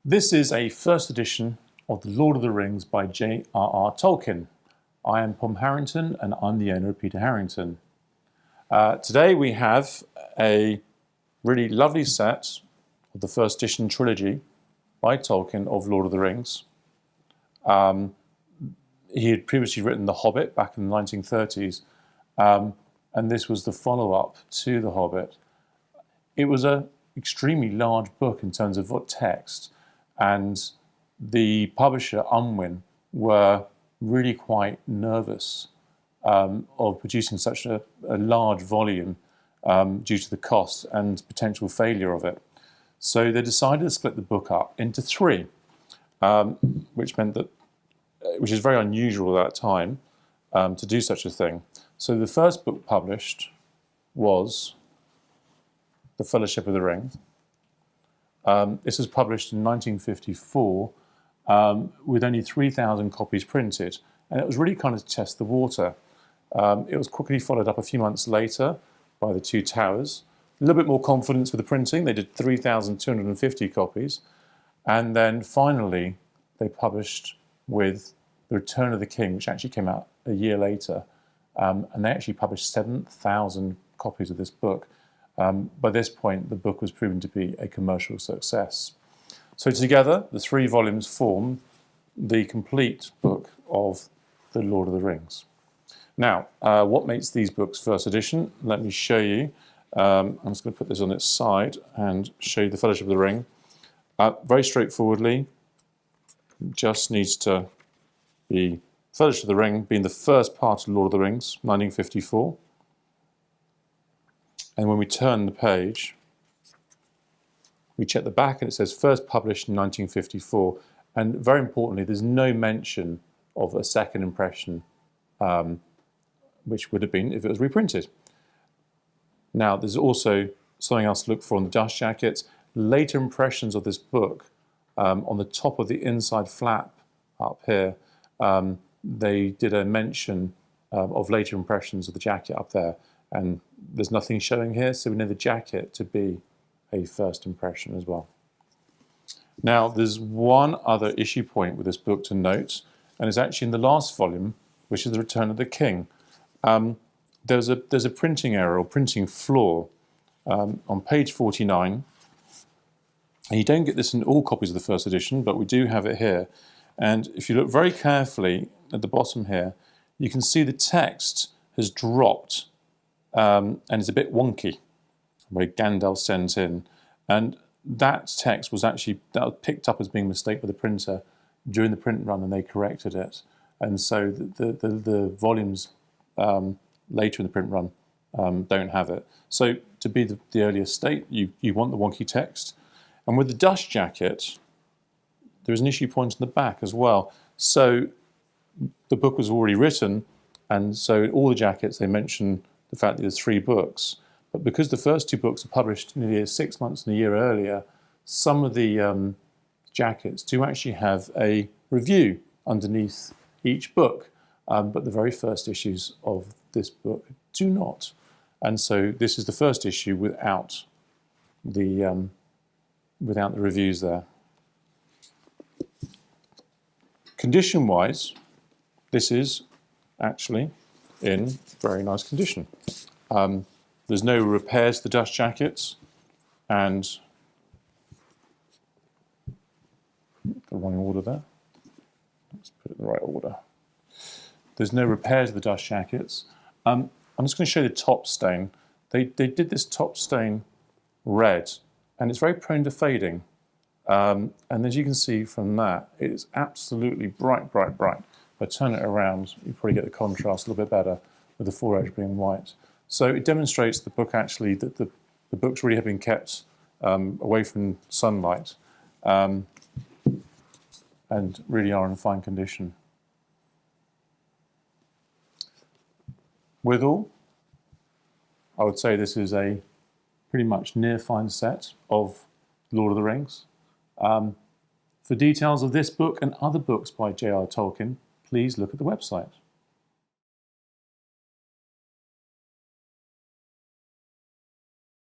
This is a first edition of The Lord of the Rings by J.R.R. Tolkien. I am Tom Harrington and I'm the owner of Peter Harrington. Today we have a really lovely set of the first edition trilogy by Tolkien of Lord of the Rings. He had previously written The Hobbit back in the 1930s, and this was the follow-up to The Hobbit. It was an extremely large book in terms of text, and the publisher, Unwin, were really quite nervous of producing such a large volume due to the cost and potential failure of it. So they decided to split the book up into three, which is very unusual at that time to do such a thing. So the first book published was The Fellowship of the Ring. This was published in 1954 with only 3,000 copies printed, and it was really kind of to test the water. It was quickly followed up a few months later by The Two Towers. A little bit more confidence with the printing. They did 3,250 copies, and then finally they published with The Return of the King, which actually came out a year later, and they actually published 7,000 copies of this book. By this point, the book was proven to be a commercial success. So together, the three volumes form the complete book of The Lord of the Rings. Now, what makes these books first edition? Let me show you. I'm just going to put this on its side and show you The Fellowship of the Ring. Very straightforwardly, just needs to be Fellowship of the Ring being the first part of Lord of the Rings, 1954. And when we turn the page, we check the back and it says first published in 1954. And very importantly, there's no mention of a second impression, which would have been if it was reprinted. Now, there's also something else to look for on the dust jackets. Later impressions of this book, on the top of the inside flap up here, they did a mention of later impressions of the jacket up there. And there's nothing showing here, so we know the jacket to be a first impression as well. Now, there's one other issue point with this book to note, and it's actually in the last volume, which is The Return of the King. There's a printing error or printing flaw on page 49. And you don't get this in all copies of the first edition, but we do have it here. And if you look very carefully at the bottom here, you can see the text has dropped and it's a bit wonky, where Gandalf sent in. And that text was actually picked up as being a mistake by the printer during the print run, and they corrected it. And so the volumes later in the print run don't have it. So to be the earliest state, you want the wonky text. And with the dust jacket, there is an issue point in the back as well. So the book was already written, and so all the jackets, they mention the fact that there's three books. But because the first two books are published nearly 6 months and a year earlier, some of the jackets do actually have a review underneath each book, but the very first issues of this book do not. And so this is the first issue without the reviews there. Condition-wise, this is actually in very nice condition. There's no repairs to the dust jackets, and the wrong order there. Let's put it in the right order. There's no repairs to the dust jackets. I'm just going to show you the top stain. They did this top stain red, and it's very prone to fading. And as you can see from that, it is absolutely bright, bright, bright. If I turn it around, you probably get the contrast a little bit better with the foredge being white. So it demonstrates the book actually, that the books really have been kept away from sunlight and really are in fine condition. Withal, I would say this is a pretty much near fine set of Lord of the Rings. For details of this book and other books by J.R. Tolkien, please look at the website.